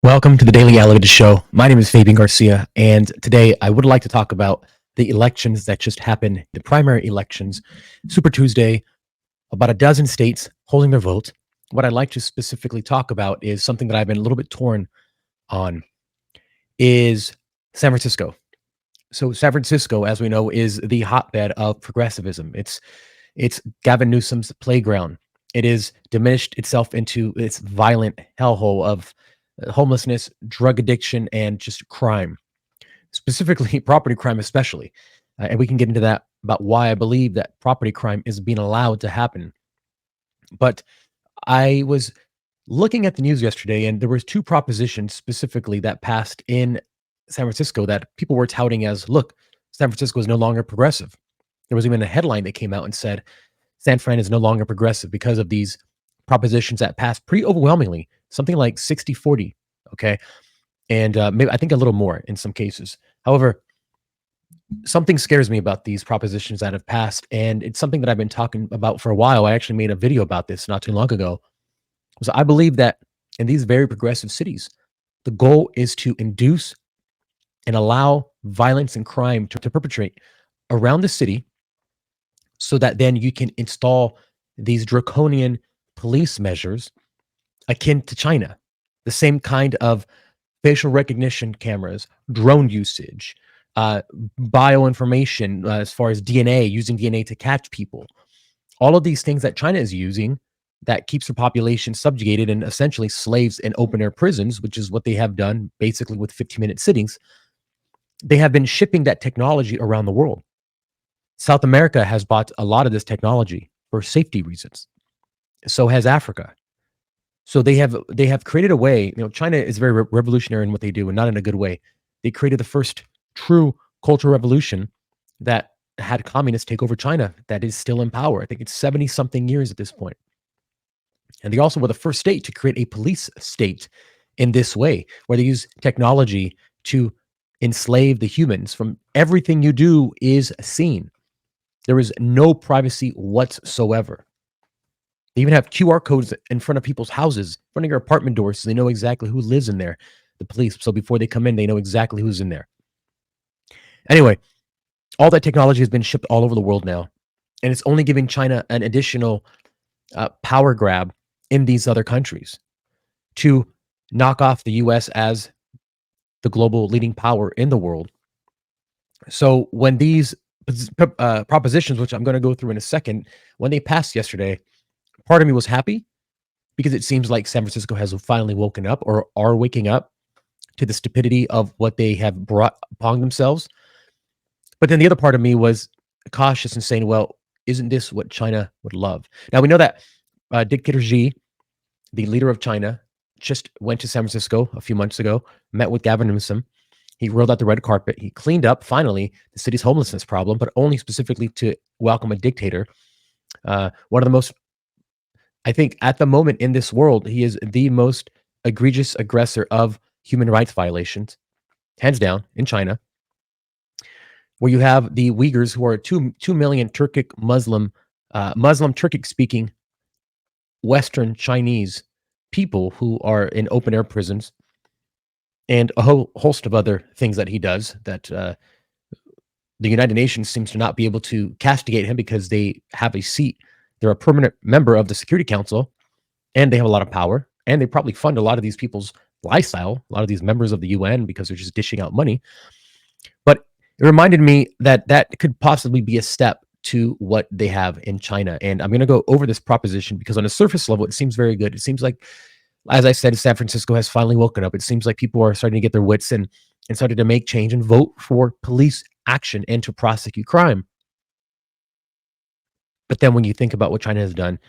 Welcome to the Daily Elevated Show. My name is Fabian Garcia, and today I would like to talk about the elections that just happened, the primary elections, Super Tuesday, about a dozen states holding their vote. What I'd like to specifically talk about is something that I've been a little bit torn on, is San Francisco. So San Francisco, as we know, is the hotbed of progressivism. It's Gavin Newsom's playground. It is diminished itself into its violent hellhole of homelessness, drug addiction, and just crime, specifically property crime, especially. And we can get into that about why I believe that property crime is being allowed to happen. But I was looking at the news yesterday, and there was two propositions specifically that passed in San Francisco that people were touting as, look, San Francisco is no longer progressive. There was even a headline that came out and said, San Fran is no longer progressive because of these propositions that passed pretty overwhelmingly, something like 60-40, okay? And maybe I think a little more in some cases. However, something scares me about these propositions that have passed, and it's something that I've been talking about for a while. I actually made a video about this not too long ago. So I believe that in these very progressive cities, the goal is to induce and allow violence and crime to perpetrate around the city so that then you can install these draconian police measures akin to China, the same kind of facial recognition cameras, drone usage, bioinformation as far as DNA, using DNA to catch people. All of these things that China is using that keeps their population subjugated and essentially slaves in open air prisons, which is what they have done basically with 15-minute sittings. They have been shipping that technology around the world. South America has bought a lot of this technology for safety reasons. So has Africa. So they have created a way. China is very revolutionary in what they do, and not in a good way. They created the first true cultural revolution that had communists take over China that is still in power. I think it's 70 something years at this point. And they also were the first state to create a police state in this way, where they use technology to enslave the humans. From everything you do is seen. There is no privacy whatsoever. They even have QR codes in front of people's houses, in front of your apartment doors, so they know exactly who lives in there. The police, so before they come in, they know exactly who's in there. Anyway, all that technology has been shipped all over the world now, and it's only giving China an additional power grab in these other countries to knock off the U.S. as the global leading power in the world. So when these propositions, which I'm going to go through in a second, when they passed yesterday, part of me was happy because it seems like San Francisco has finally woken up, or are waking up to the stupidity of what they have brought upon themselves. But then the other part of me was cautious and saying, well, isn't this what China would love? Now, we know that Dictator Xi, the leader of China, just went to San Francisco a few months ago, met with Gavin Newsom. He rolled out the red carpet. He cleaned up, finally, the city's homelessness problem, but only specifically to welcome a dictator. One of the most, I think, at the moment in this world, he is the most egregious aggressor of human rights violations, hands down, in China, where you have the Uyghurs, who are 2 million Turkic Muslim Turkic speaking Western Chinese people who are in open air prisons, and a whole host of other things that he does that the United Nations seems to not be able to castigate him because they have a seat. They're a permanent member of the Security Council, and they have a lot of power, and they probably fund a lot of these people's lifestyle, a lot of these members of the UN, because they're just dishing out money. But it reminded me that that could possibly be a step to what they have in China. And I'm going to go over this proposition because on a surface level, it seems very good. It seems like, as I said, San Francisco has finally woken up. It seems like people are starting to get their wits and started to make change and vote for police action and to prosecute crime. But then when you think about what China has done,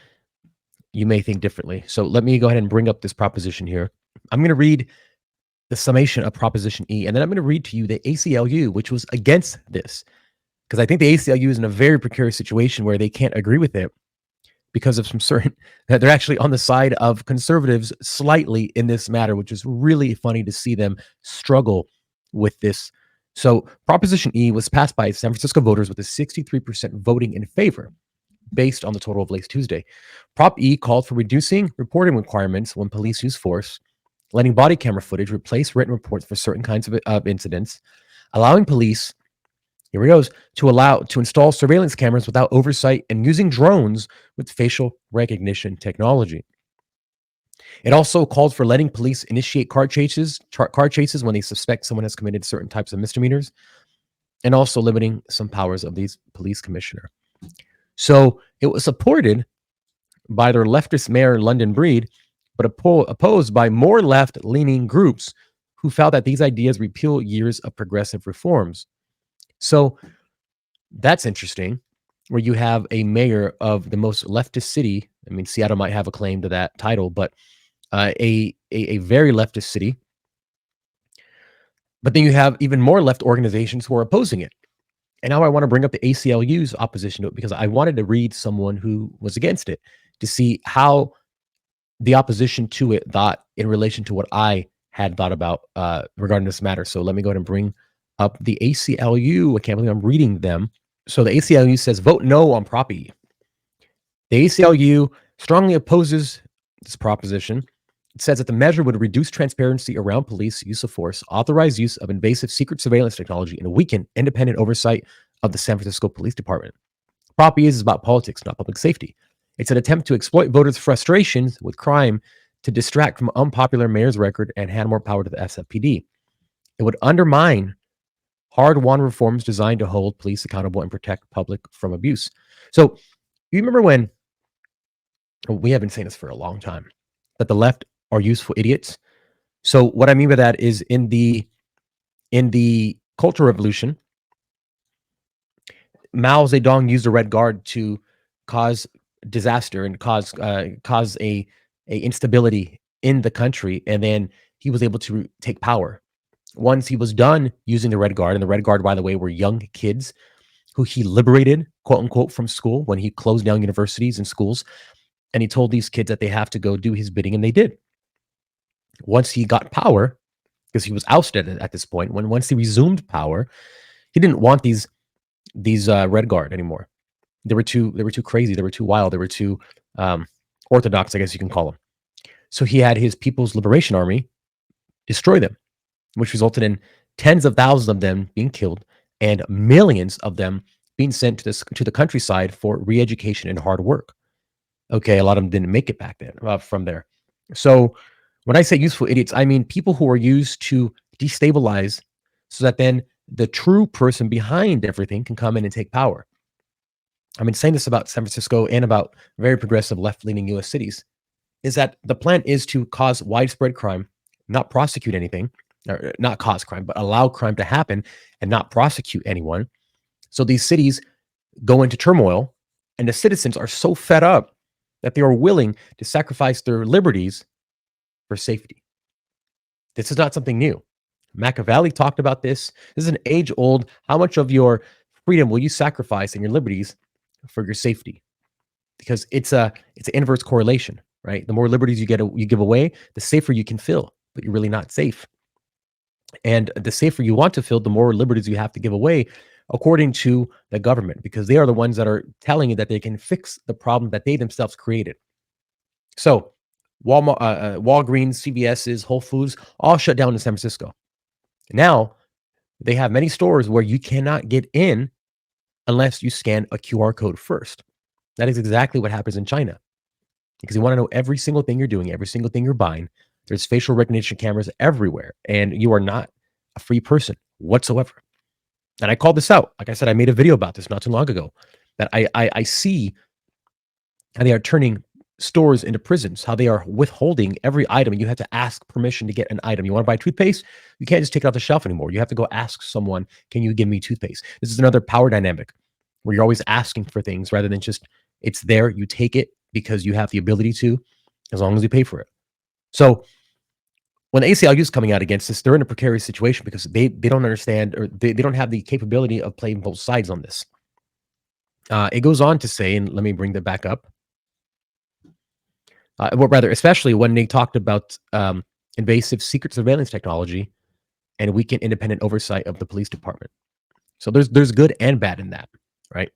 you may think differently. So let me go ahead and bring up this proposition here. I'm going to read the summation of Proposition E, and then I'm going to read to you the ACLU, which was against this, because I think the ACLU is in a very precarious situation where they can't agree with it because of some certain, that they're actually on the side of conservatives slightly in this matter, which is really funny to see them struggle with this. So Proposition E was passed by San Francisco voters with a 63% voting in favor, based on the total of last Tuesday. Prop E called for reducing reporting requirements when police use force letting body camera footage replace written reports for certain kinds of incidents, allowing police, here it goes, to install surveillance cameras without oversight, and using drones with facial recognition technology. It also called for letting police initiate car chases when they suspect someone has committed certain types of misdemeanors, and also limiting some powers of these police commissioner. So it was supported by their leftist mayor, London Breed, but opposed by more left-leaning groups who felt that these ideas repeal years of progressive reforms. So that's interesting, where you have a mayor of the most leftist city. I mean, Seattle might have a claim to that title, but a very leftist city. But then you have even more left organizations who are opposing it. And now I want to bring up the ACLU's opposition to it, because I wanted to read someone who was against it to see how the opposition to it thought in relation to what I had thought about regarding this matter. So let me go ahead and bring up the ACLU. I can't believe I'm reading them. So the ACLU says, vote no on Prop E. The ACLU strongly opposes this proposition. It says that the measure would reduce transparency around police use of force, authorize use of invasive secret surveillance technology, and weaken independent oversight of the San Francisco Police Department. Prop E is about politics, not public safety. It's an attempt to exploit voters' frustrations with crime to distract from unpopular mayor's record and hand more power to the SFPD. It would undermine hard-won reforms designed to hold police accountable and protect public from abuse. So you remember when, we have been saying this for a long time, that the left are useful idiots. So what I mean by that is in the Cultural Revolution, Mao Zedong used the Red Guard to cause disaster and cause a instability in the country, and then he was able to take power. Once he was done using the Red Guard, and the Red Guard, by the way, were young kids who he liberated, quote unquote, from school when he closed down universities and schools, and he told these kids that they have to go do his bidding, and they did. Once he got power, because he was ousted at this point, once he resumed power, he didn't want these Red Guard anymore. They were too crazy. They were too wild. They were too orthodox, I guess you can call them. So he had his People's Liberation Army destroy them, which resulted in tens of thousands of them being killed and millions of them being sent to the countryside for re-education and hard work. Okay, a lot of them didn't make it back then from there. So when I say useful idiots, I mean people who are used to destabilize so that then the true person behind everything can come in and take power. I've been saying this about San Francisco and about very progressive left-leaning U.S. cities, is that the plan is to cause widespread crime, not prosecute anything, or not cause crime, but allow crime to happen and not prosecute anyone. So these cities go into turmoil, and the citizens are so fed up that they are willing to sacrifice their liberties for safety. This is not something new. Machiavelli talked about this. This is an age-old, how much of your freedom will you sacrifice and your liberties for your safety? Because it's an inverse correlation, right? The more liberties you give away, the safer you can feel, but you're really not safe. And the safer you want to feel, the more liberties you have to give away, according to the government, because they are the ones that are telling you that they can fix the problem that they themselves created. So Walmart, Walgreens, CVS's, Whole Foods, all shut down in San Francisco. Now they have many stores where you cannot get in unless you scan a QR code first. That is exactly what happens in China, because you want to know every single thing you're doing, every single thing you're buying. There's facial recognition cameras everywhere, and you are not a free person whatsoever. And I called this out. Like I said, I made a video about this not too long ago, that I see how they are turning stores into prisons, how they are withholding every item, and you have to ask permission to get an item. You want to buy toothpaste? You can't just take it off the shelf anymore. You have to go ask someone, can you give me toothpaste? This is another power dynamic where you're always asking for things rather than just, it's there, you take it because you have the ability to, as long as you pay for it. So when the ACLU is coming out against this, they're in a precarious situation because they don't understand, or they don't have the capability of playing both sides on this. It goes on to say, and let me bring that back up. Well, rather, especially when they talked about invasive secret surveillance technology and weaken independent oversight of the police department. So there's good and bad in that, right?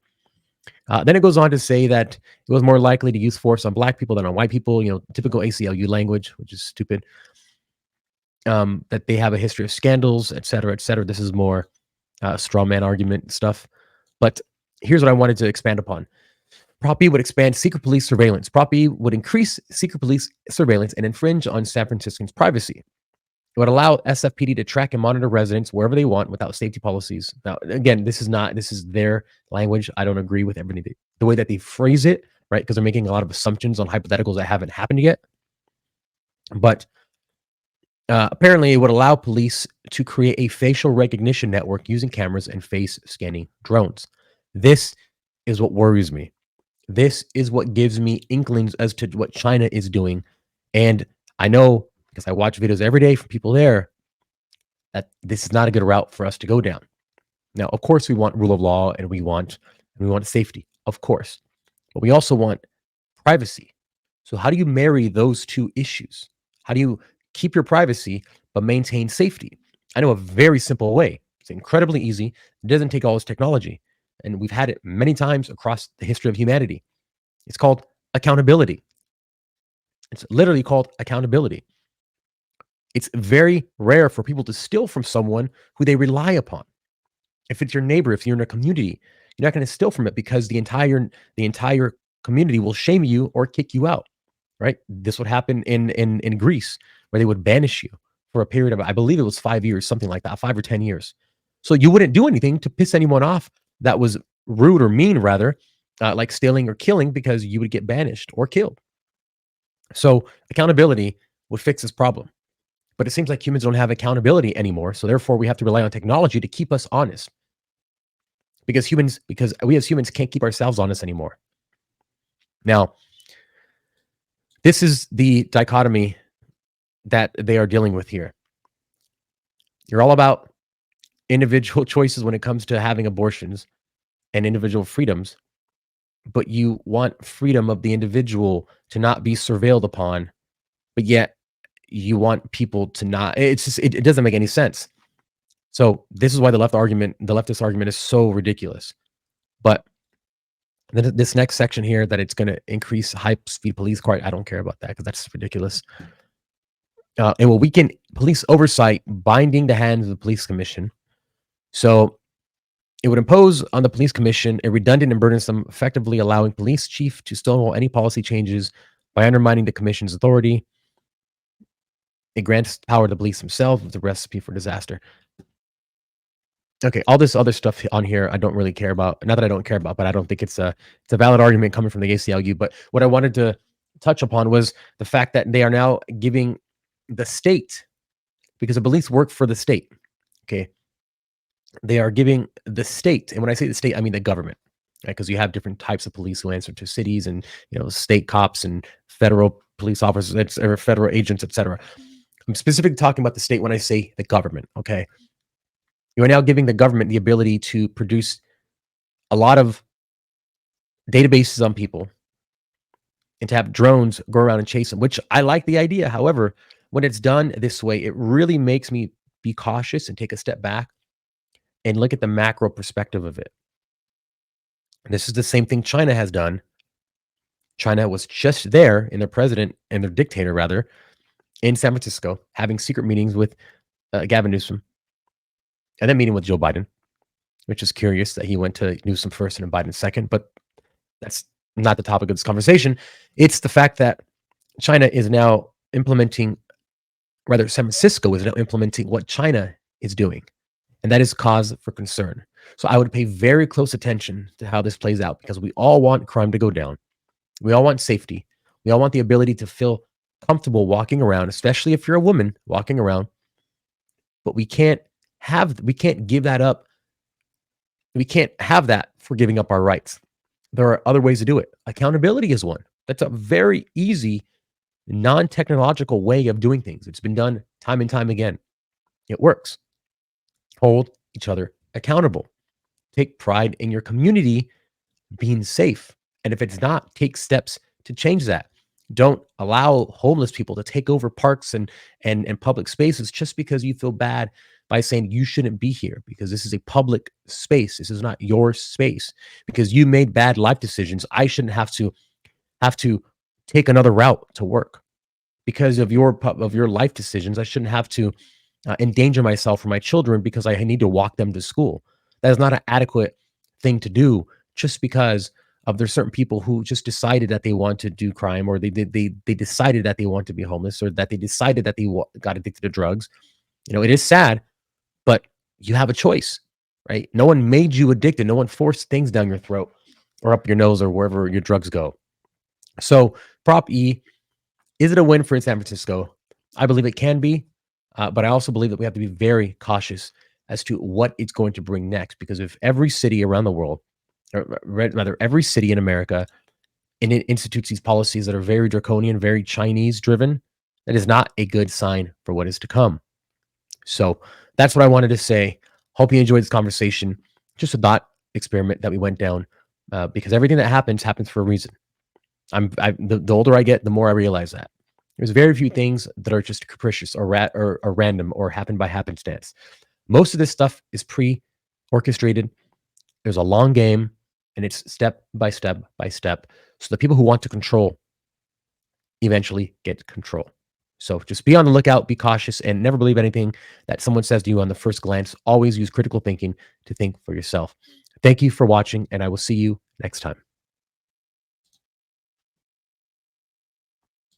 Then it goes on to say that it was more likely to use force on black people than on white people, typical ACLU language, which is stupid. that they have a history of scandals, et cetera, et cetera. This is more straw man argument stuff. But here's what I wanted to expand upon. Prop B would expand secret police surveillance. Prop B would increase secret police surveillance and infringe on San Franciscans' privacy. It would allow SFPD to track and monitor residents wherever they want without safety policies. Now, again, this is their language. I don't agree with everything, the way that they phrase it, right? Because they're making a lot of assumptions on hypotheticals that haven't happened yet. But apparently, it would allow police to create a facial recognition network using cameras and face scanning drones. This is what worries me. This is what gives me inklings as to what China is doing. And I know, because I watch videos every day from people there, that this is not a good route for us to go down. Now, of course, we want rule of law and we want safety, of course. But we also want privacy. So how do you marry those two issues? How do you keep your privacy but maintain safety? I know a very simple way. It's incredibly easy. It doesn't take all this technology. And we've had it many times across the history of humanity. It's called accountability. It's literally called accountability. It's very rare for people to steal from someone who they rely upon. If it's your neighbor, if you're in a community, you're not going to steal from it because the entire community will shame you or kick you out, right? This would happen in Greece, where they would banish you for a period of, I believe it was 5 years, something like that, 5 or 10 years. So you wouldn't do anything to piss anyone off that was rude or mean, rather, like stealing or killing, because you would get banished or killed. So accountability would fix this problem. But it seems like humans don't have accountability anymore. So therefore, we have to rely on technology to keep us honest. Because we as humans can't keep ourselves honest anymore. Now, this is the dichotomy that they are dealing with here. You're all about individual choices when it comes to having abortions and individual freedoms, but you want freedom of the individual to not be surveilled upon, but yet you want people to not. It's just, it doesn't make any sense. So this is why the leftist argument is so ridiculous. But then this next section here, that it's going to increase high-speed police car, I don't care about that because that's ridiculous. It will weaken police oversight, binding the hands of the police commission. So it would impose on the police commission a redundant and burdensome, effectively allowing police chief to stonewall any policy changes by undermining the commission's authority. It grants power to the police themselves with the recipe for disaster. Okay, all this other stuff on here, I don't really care about. Not that I don't care about, but I don't think it's a valid argument coming from the ACLU. But what I wanted to touch upon was the fact that they are now giving the state, because the police work for the state. Okay, they are giving the state, and when I say the state, I mean the government, right? Because you have different types of police who answer to cities, and state cops and federal police officers, or federal agents, etc. I'm specifically talking about the state when I say the government. Okay. You are now giving the government the ability to produce a lot of databases on people and to have drones go around and chase them, which I like the idea. However, when it's done this way, it really makes me be cautious and take a step back and look at the macro perspective of it. And this is the same thing China has done. China was just there, in their president and their dictator, rather, in San Francisco, having secret meetings with Gavin Newsom, and then meeting with Joe Biden, which is curious that he went to Newsom first and Biden second, but that's not the topic of this conversation. It's the fact that China is now implementing, rather, San Francisco is now implementing what China is doing, and that is cause for concern. So I would pay very close attention to how this plays out, because we all want crime to go down. We all want safety. We all want the ability to feel comfortable walking around, especially if you're a woman walking around, but we can't give that up. We can't have that for giving up our rights. There are other ways to do it. Accountability is one. That's a very easy, non-technological way of doing things. It's been done time and time again. It works. Hold each other accountable. Take pride in your community being safe. And if it's not, take steps to change that. Don't allow homeless people to take over parks and public spaces just because you feel bad by saying you shouldn't be here, because this is a public space. This is not your space. Because you made bad life decisions, I shouldn't have to take another route to work. because of your life decisions. I shouldn't have to endanger myself or my children because I need to walk them to school. That is not an adequate thing to do just because of there's certain people who just decided that they want to do crime, or they decided that they want to be homeless, or that they decided that they got addicted to drugs. It is sad, but you have a choice, right? No one made you addicted. No one forced things down your throat or up your nose or wherever your drugs go. So, Prop E, is it a win for San Francisco? I believe it can be, but I also believe that we have to be very cautious as to what it's going to bring next. Because if every city around the world, or rather every city in America, and it institutes these policies that are very draconian, very Chinese driven, that is not a good sign for what is to come. So that's what I wanted to say. Hope you enjoyed this conversation. Just a thought experiment that we went down, because everything that happens for a reason. The older I get, the more I realize that there's very few things that are just capricious or random or happen by happenstance. Most of this stuff is pre-orchestrated. There's a long game, and it's step by step by step. So the people who want to control eventually get control. So just be on the lookout, be cautious, and never believe anything that someone says to you on the first glance. Always use critical thinking to think for yourself. Thank you for watching, and I will see you next time.